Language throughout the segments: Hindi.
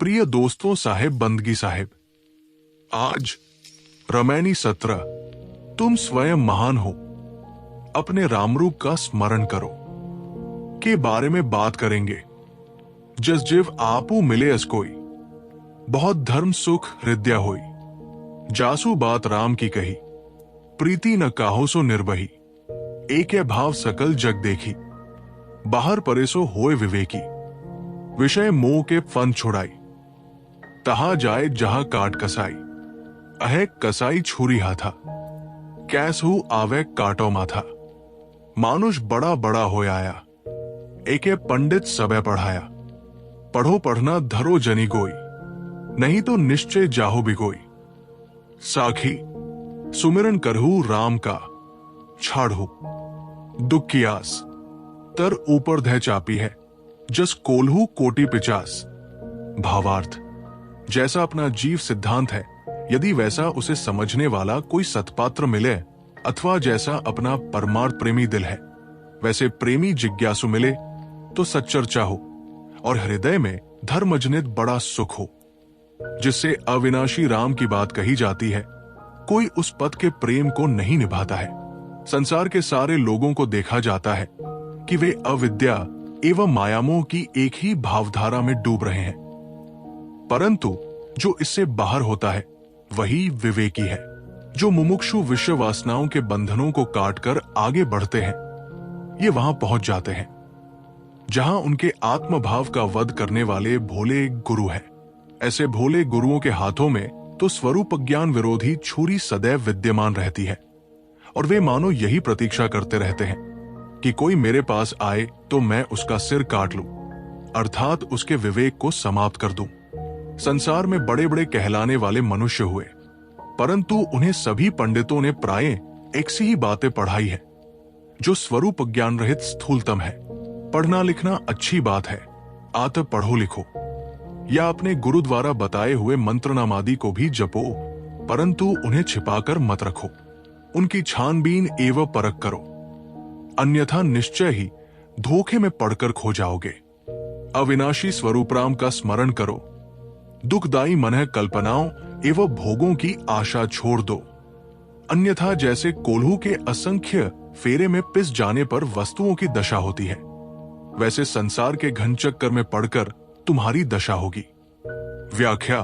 प्रिय दोस्तों, साहेब बंदगी साहेब, आज रमैनी 17 तुम स्वयं महान हो अपने रामरूप का स्मरण करो के बारे में बात करेंगे। जस जीव आपू मिले अस कोई, बहुत धर्म सुख हृदय होई। जासु बात राम की कही, प्रीति न काहो सो निर्बही। एक भाव सकल जग देखी, बाहर परे सो होए विवेकी। विषय मोह के फन छुड़ाई, तहा जाए जहां काट कसाई। अहे कसाई छुरी हाथा, कैसहू आवे काटो माथा। मानुष बड़ा बड़ा हो आया, एके पंडित सबे पढ़ाया। पढ़ो पढ़ना धरो जनी गोई, नहीं तो निश्चय जाहो बिगोई। साखी सुमिरन करहू राम का, छाड़हू दुख की आस। तर ऊपर धय चापी है, जस कोल्हू कोटि पिचास। भावार्थ, जैसा अपना जीव सिद्धांत है, यदि वैसा उसे समझने वाला कोई सत्पात्र मिले, अथवा जैसा अपना परमार्थ प्रेमी दिल है, वैसे प्रेमी जिज्ञासु मिले तो सच्चर्चा हो और हृदय में धर्मजनित बड़ा सुख हो। जिससे अविनाशी राम की बात कही जाती है, कोई उस पद के प्रेम को नहीं निभाता है। संसार के सारे लोगों को देखा जाता है कि वे अविद्या एवं मायामोह की एक ही भावधारा में डूब रहे हैं, परंतु जो इससे बाहर होता है वही विवेकी है, जो मुमुक्षु विश्व वासनाओं के बंधनों को काटकर आगे बढ़ते हैं। ये वहां पहुंच जाते हैं जहां उनके आत्मभाव का वध करने वाले भोले गुरु हैं। ऐसे भोले गुरुओं के हाथों में तो स्वरूप ज्ञान विरोधी छुरी सदैव विद्यमान रहती है, और वे मानो यही प्रतीक्षा करते रहते हैं कि कोई मेरे पास आए तो मैं उसका सिर काट लूं, अर्थात उसके विवेक को समाप्त कर दूं। संसार में बड़े बड़े कहलाने वाले मनुष्य हुए, परंतु उन्हें सभी पंडितों ने प्राय एक सी ही बातें पढ़ाई है, जो स्वरूप ज्ञान रहित स्थूलतम है। पढ़ना लिखना अच्छी बात है, आत पढ़ो लिखो, या अपने गुरु द्वारा बताए हुए मंत्रनाम आदि को भी जपो, परंतु उन्हें छिपाकर मत रखो। उनकी छानबीन एवं परख करो, अन्यथा निश्चय ही धोखे में पड़कर खो जाओगे। अविनाशी स्वरूप राम का स्मरण करो, दुखदायी मनः कल्पनाओं एवं भोगों की आशा छोड़ दो, अन्यथा जैसे कोल्हू के असंख्य फेरे में पिस जाने पर वस्तुओं की दशा होती है, वैसे संसार के घन चक्कर में पड़कर तुम्हारी दशा होगी। व्याख्या,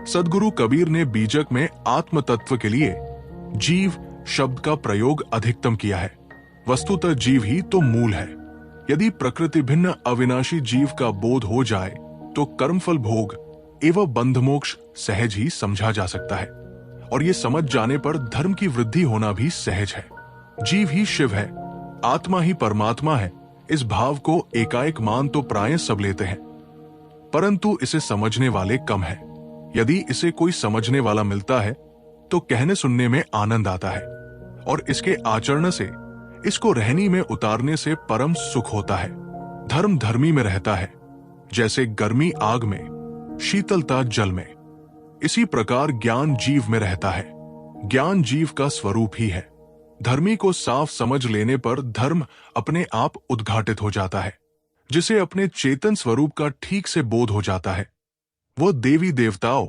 सद्गुरु कबीर ने बीजक में आत्म तत्व के लिए जीव शब्द का प्रयोग अधिकतम किया है। वस्तुतः जीव ही तो मूल है। यदि प्रकृति भिन्न अविनाशी जीव का बोध हो जाए तो कर्मफल भोग एवं बंध मोक्ष सहज ही समझा जा सकता है, और ये समझ जाने पर धर्म की वृद्धि होना भी सहज है। जीव ही शिव है, आत्मा ही परमात्मा है, इस भाव को एकाएक मान तो प्राय सब लेते हैं, परंतु इसे समझने वाले कम है। यदि इसे कोई समझने वाला मिलता है तो कहने सुनने में आनंद आता है, और इसके आचरण से, इसको रहनी में उतारने से परम सुख होता है। धर्म धर्मी में रहता है, जैसे गर्मी आग में, शीतलता जल में। इसी प्रकार ज्ञान जीव में रहता है। ज्ञान जीव का स्वरूप ही है। धर्मी को साफ समझ लेने पर धर्म अपने आप उद्घाटित हो जाता है। जिसे अपने चेतन स्वरूप का ठीक से बोध हो जाता है, वह देवी देवताओं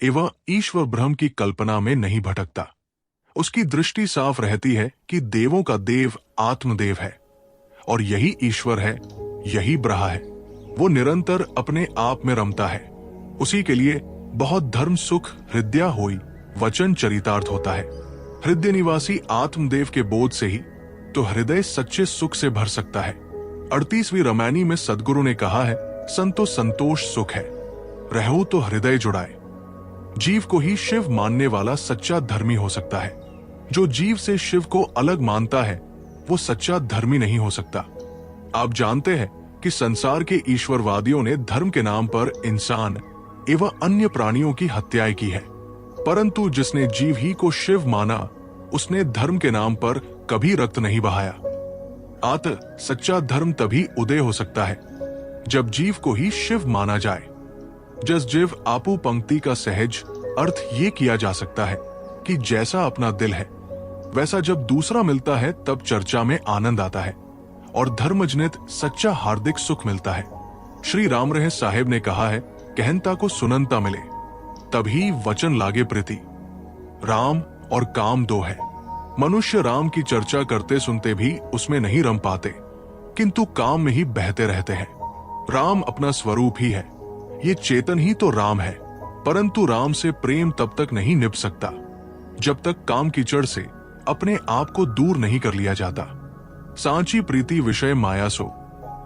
एवं ईश्वर ब्रह्म की कल्पना में नहीं भटकता। उसकी दृष्टि साफ रहती है कि देवों का देव आत्मदेव है, और यही ईश्वर है, यही ब्रहा है। वो निरंतर अपने आप में रमता है। उसी के लिए बहुत धर्म सुख हृदय होई वचन चरितार्थ होता है। हृदय निवासी आत्मदेव के बोध से ही तो हृदय सच्चे सुख से भर सकता है। 38वीं रमैनी में सद्गुरु ने कहा है, संतो संतोष सुख है, रहू तो हृदय जुड़ाए। जीव को ही शिव मानने वाला सच्चा धर्मी हो सकता है। जो जीव से शिव को अलग मानता है, वो सच्चा धर्मी नहीं हो सकता। आप जानते हैं कि संसार के ईश्वरवादियों ने धर्म के नाम पर इंसान एवं अन्य प्राणियों की हत्याएं की है, परंतु जिसने जीव ही को शिव माना, उसने धर्म के नाम पर कभी रक्त नहीं बहाया। आत सच्चा धर्म तभी उदय हो सकता है जब जीव को ही शिव माना जाए। जस जीव आपू पंक्ति का सहज अर्थ ये किया जा सकता है कि जैसा अपना दिल है, वैसा जब दूसरा मिलता है तब चर्चा में आनंद आता है और धर्मजनित सच्चा हार्दिक सुख मिलता है। श्री राम रहे साहेब ने कहा है, कहनता को सुननता मिले, तभी वचन लागे प्रीति। राम और काम दो है। मनुष्य राम की चर्चा करते सुनते भी उसमें नहीं रम पाते, किंतु काम में ही बहते रहते हैं। राम अपना स्वरूप ही है, ये चेतन ही तो राम है। परंतु राम से प्रेम तब तक नहीं निभ सकता जब तक काम कीचड़ से अपने आप को दूर नहीं कर लिया जाता। सांची प्रीति विषय माया सो,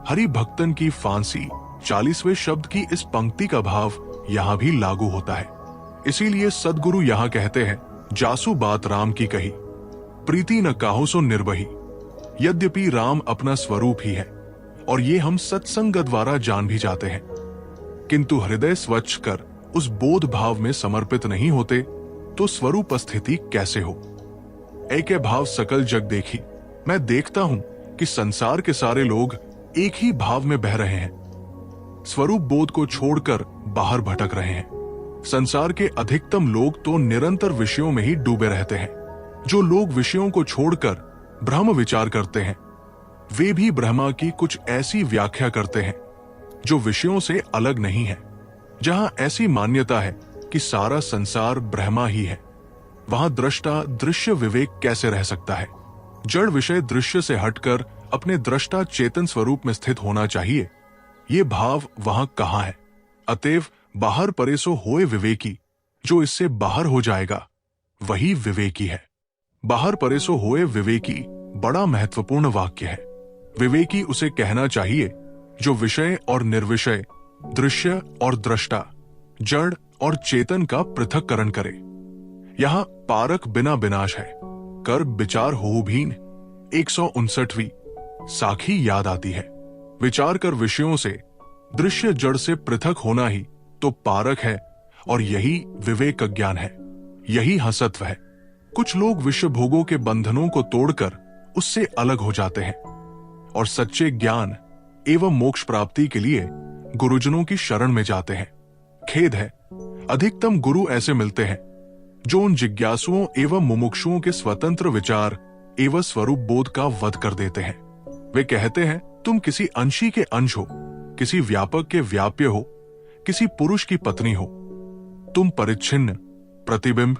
हरि भक्तन की फांसी 40वें शब्द की इस पंक्ति का भाव यहां भी लागू होता है। इसीलिए सदगुरु यहां कहते हैं, जासु बात राम की कही, प्रीति न काहू सो निर्वही। यद्यपि राम अपना स्वरूप ही है और ये हम सत्संग द्वारा जान भी जाते हैं, किंतु हृदय स्वच्छ कर उस बोध भाव में समर्पित नहीं होते तो स्वरूप स्थिति कैसे हो। एक भाव सकल जग देखी, मैं देखता हूं कि संसार के सारे लोग एक ही भाव में बह रहे हैं, स्वरूप बोध को छोड़कर बाहर भटक रहे हैं। संसार के अधिकतम लोग तो निरंतर विषयों में ही डूबे रहते हैं। जो लोग विषयों को छोड़कर ब्रह्म विचार करते हैं, वे भी ब्रह्मा की कुछ ऐसी व्याख्या करते हैं जो विषयों से अलग नहीं है। जहां ऐसी मान्यता है कि सारा संसार ब्रह्मा ही है, वहां दृष्टा दृश्य विवेक कैसे रह सकता है। जड़ विषय दृश्य से हटकर अपने दृष्टा चेतन स्वरूप में स्थित होना चाहिए, ये भाव वहां कहां है। अतएव बाहर परे सो होए विवेकी, जो इससे बाहर हो जाएगा वही विवेकी है। बाहर परे सो होए विवेकी बड़ा महत्वपूर्ण वाक्य है। विवेकी उसे कहना चाहिए जो विषय और निर्विषय, दृश्य और दृष्टा, जड़ और चेतन का पृथक्करण करे। यहां पारक बिना विनाश है, कर विचार हो भीन 159वीं साखी याद आती है। विचार कर विषयों से, दृश्य जड़ से पृथक होना ही तो पारक है और यही विवेक ज्ञान है, यही हसत्व है। कुछ लोग विश्व भोगों के बंधनों को तोड़कर उससे अलग हो जाते हैं और सच्चे ज्ञान एवं मोक्ष प्राप्ति के लिए गुरुजनों की शरण में जाते हैं। खेद है, अधिकतम गुरु ऐसे मिलते हैं जो उन जिज्ञासुओं एवं मुमुक्षुओं के स्वतंत्र विचार एवं स्वरूप बोध का वध कर देते हैं। वे कहते हैं, तुम किसी अंशी के अंश हो, किसी व्यापक के व्याप्य हो, किसी पुरुष की पत्नी हो। तुम परिच्छिन्न, प्रतिबिंब,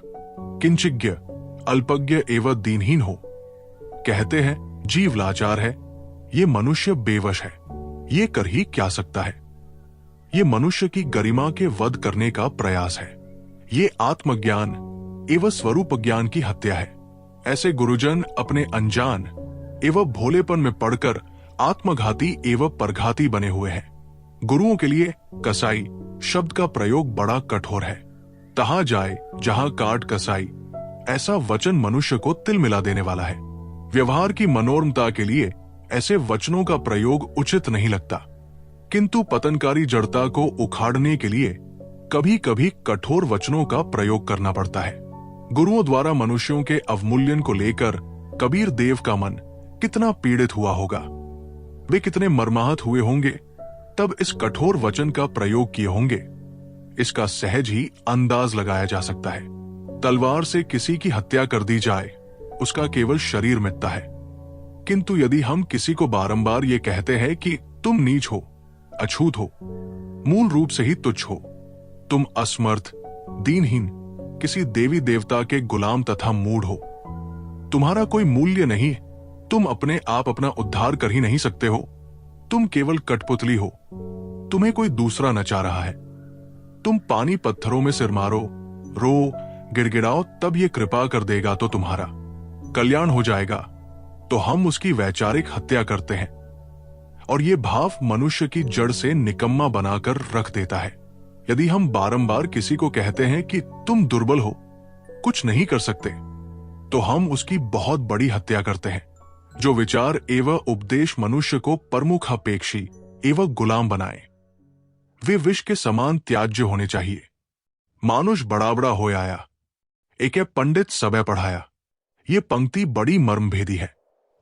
किंचिज्ञ, अल्पज्ञ एवं दीनहीन हो। कहते हैं जीव लाचार है, ये मनुष्य बेवश है, ये कर ही क्या सकता है। ये मनुष्य की गरिमा के वध करने का प्रयास है। ये आत्मज्ञान एवं स्वरूप ज्ञान की हत्या है। ऐसे गुरुजन अपने अनजान एवं भोलेपन में पड़कर आत्मघाती एवं परघाती बने हुए हैं। गुरुओं के लिए कसाई शब्द का प्रयोग बड़ा कठोर है। तहां जाए जहां काट कसाई, ऐसा वचन मनुष्य को तिल मिला देने वाला है। व्यवहार की मनोरमता के लिए ऐसे वचनों का प्रयोग उचित नहीं लगता, किंतु पतनकारी जड़ता को उखाड़ने के लिए कभी कभी कठोर वचनों का प्रयोग करना पड़ता है। गुरुओं द्वारा मनुष्यों के अवमूल्यन को लेकर कबीर देव का मन कितना पीड़ित हुआ होगा, वे कितने मर्माहत हुए होंगे तब इस कठोर वचन का प्रयोग किए होंगे। इसका सहज ही अंदाज लगाया जा सकता है। तलवार से किसी की हत्या कर दी जाए, उसका केवल शरीर मिटता है, किंतु यदि हम किसी को बारंबार ये कहते हैं कि तुम नीच हो, अछूत हो, मूल रूप से ही तुच्छ हो, तुम असमर्थ, दीनहीन, किसी देवी देवता के गुलाम तथा मूढ़ हो, तुम्हारा कोई मूल्य नहीं, तुम अपने आप अपना उद्धार कर ही नहीं सकते हो, तुम केवल कठपुतली हो, तुम्हें कोई दूसरा नचा रहा है, तुम पानी पत्थरों में सिर मारो, रो, गिड़गिड़ाओ, तब ये कृपा कर देगा तो तुम्हारा कल्याण हो जाएगा, तो हम उसकी वैचारिक हत्या करते हैं। और ये भाव मनुष्य की जड़ से निकम्मा बनाकर रख देता है। यदि हम बारंबार किसी को कहते हैं कि तुम दुर्बल हो, कुछ नहीं कर सकते, तो हम उसकी बहुत बड़ी हत्या करते हैं। जो विचार एवं उपदेश मनुष्य को प्रमुखापेक्षी एवं गुलाम बनाए, वे विष के समान त्याज्य होने चाहिए। मानुष बड़ा बड़ा हो आया, एक पंडित सबे पढ़ाया। ये पंक्ति बड़ी मर्मभेदी है।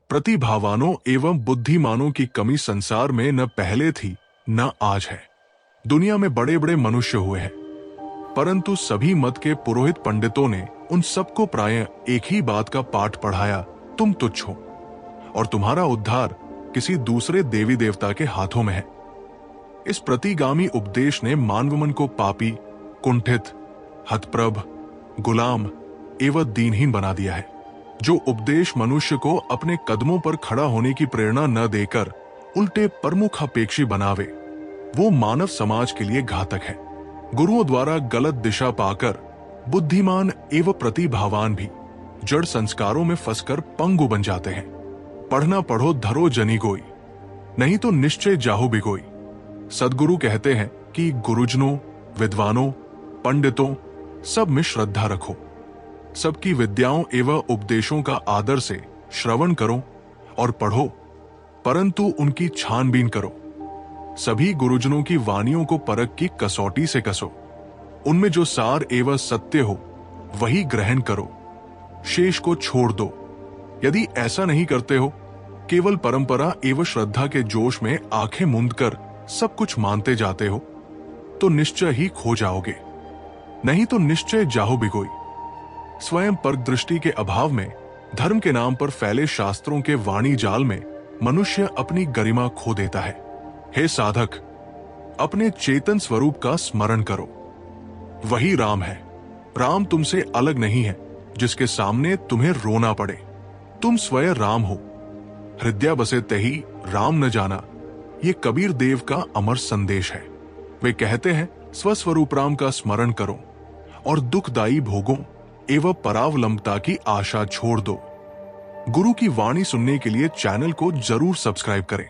प्रतिभावानों एवं बुद्धिमानों की कमी संसार में न पहले थी न आज है। दुनिया में बड़े बड़े मनुष्य हुए हैं, परंतु सभी मत के पुरोहित पंडितों ने उन सबको प्रायः एक ही बात का पाठ पढ़ाया, तुम तुच्छ हो और तुम्हारा उद्धार किसी दूसरे देवी देवता के हाथों में है। इस प्रतिगामी उपदेश ने मानवमन को पापी, कुंठित, हतप्रभ, गुलाम एवं दीनहीन बना दिया है। जो उपदेश मनुष्य को अपने कदमों पर खड़ा होने की प्रेरणा न देकर उल्टे प्रमुखापेक्षी बनावे, वो मानव समाज के लिए घातक है। गुरुओं द्वारा गलत दिशा पाकर बुद्धिमान एवं प्रतिभावान भी जड़ संस्कारों में फंसकर पंगु बन जाते हैं। पढ़ना पढ़ो धरो जनी गोई, नहीं तो निश्चय जाहो बिगोई। सदगुरु कहते हैं कि गुरुजनों, विद्वानों, पंडितों सब में श्रद्धा रखो, सबकी विद्याओं एवं उपदेशों का आदर से श्रवण करो और पढ़ो, परंतु उनकी छानबीन करो। सभी गुरुजनों की वाणियों को परख की कसौटी से कसो, उनमें जो सार एवं सत्य हो वही ग्रहण करो, शेष को छोड़ दो। यदि ऐसा नहीं करते हो, केवल परंपरा एवं श्रद्धा के जोश में आंखें मूंदकर सब कुछ मानते जाते हो, तो निश्चय ही खो जाओगे, नहीं तो निश्चय जाहो बिगोई। स्वयं परक दृष्टि के अभाव में धर्म के नाम पर फैले शास्त्रों के वाणी जाल में मनुष्य अपनी गरिमा खो देता है। हे साधक, अपने चेतन स्वरूप का स्मरण करो, वही राम है। राम तुमसे अलग नहीं है जिसके सामने तुम्हें रोना पड़े। तुम स्वयं राम हो। हृदय बसे तही राम न जाना, ये कबीर देव का अमर संदेश है। वे कहते हैं, स्वस्वरूप राम का स्मरण करो और दुखदायी भोगों एवं परावलंबता की आशा छोड़ दो। गुरु की वाणी सुनने के लिए चैनल को जरूर सब्सक्राइब करें।